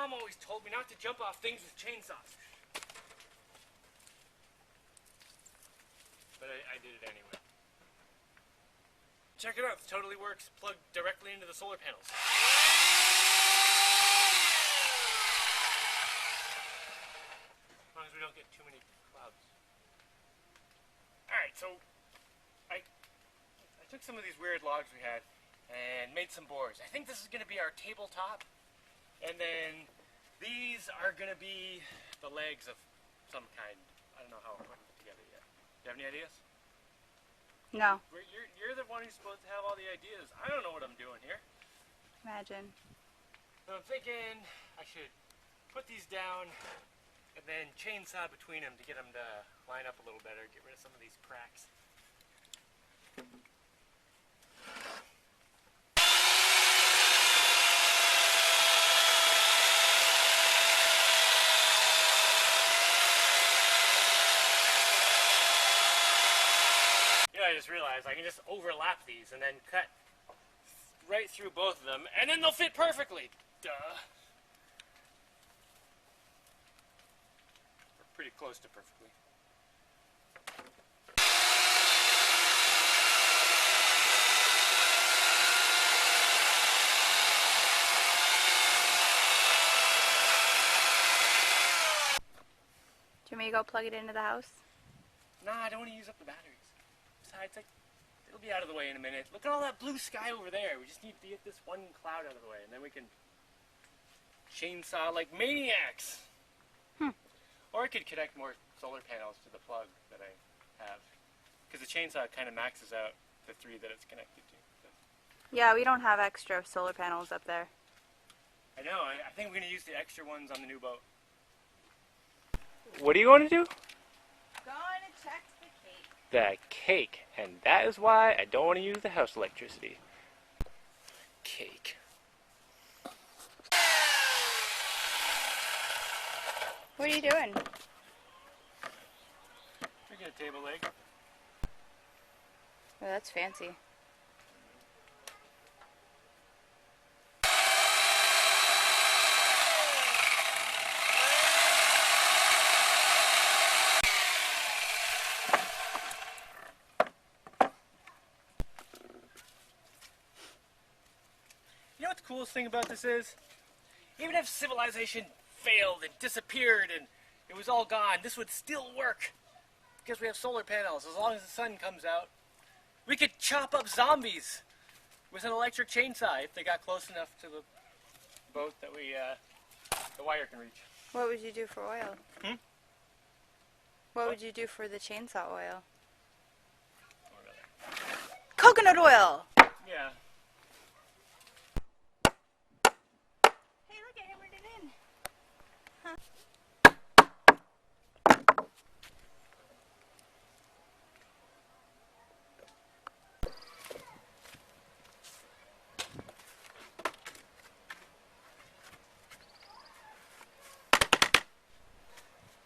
Mom always told me not to jump off things with chainsaws. But I did it anyway. Check it out, it totally works. Plugged directly into the solar panels. As long as we don't get too many clouds. Alright, so I took some of these weird logs we had and made some boards. I think this is going to be our tabletop. And then these are going to be the legs of some kind. I don't know how I'm putting it together yet. Do you have any ideas? No. You're the one who's supposed to have all the ideas. I don't know what I'm doing here. Imagine. So I'm thinking I should put these down and then chainsaw between them to get them to line up a little better, get rid of some of these cracks. I just realized I can just overlap these and then cut right through both of them, and then they'll fit perfectly. Duh. Or pretty close to perfectly. Do you want me to go plug it into the house? Nah, I don't want to use up the batteries. Besides, it'll be out of the way in a minute. Look at all that blue sky over there. We just need to get this one cloud out of the way, and then we can chainsaw like maniacs. Or I could connect more solar panels to the plug that I have, because the chainsaw kind of maxes out the 3 that it's connected to. So. Yeah, we don't have extra solar panels up there. I know. I think we're going to use the extra ones on the new boat. What do you want to do? Going to check the cake, and that is why I don't want to use the house electricity. Cake. What are you doing? Making a table leg. Oh, that's fancy. You know what the coolest thing about this is? Even if civilization failed and disappeared and it was all gone, this would still work. Because we have solar panels. As long as the sun comes out, we could chop up zombies with an electric chainsaw if they got close enough to the boat that the wire can reach. What would you do for oil? What would you do for the chainsaw oil? Coconut oil! Yeah. Hey, look, I hammered it in. Huh.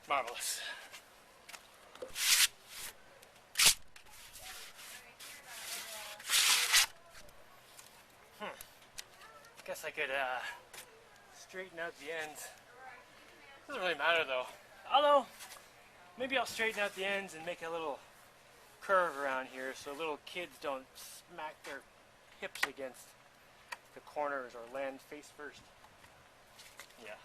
Marvelous. Guess I could straighten out the ends. Doesn't really matter though. Although, maybe I'll straighten out the ends and make a little curve around here so little kids don't smack their hips against the corners or land face first. Yeah.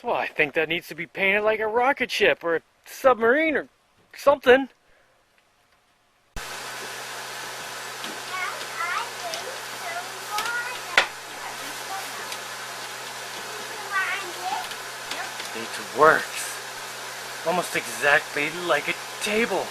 Well, I think that needs to be painted like a rocket ship or a submarine or something. It works. Almost exactly like a table.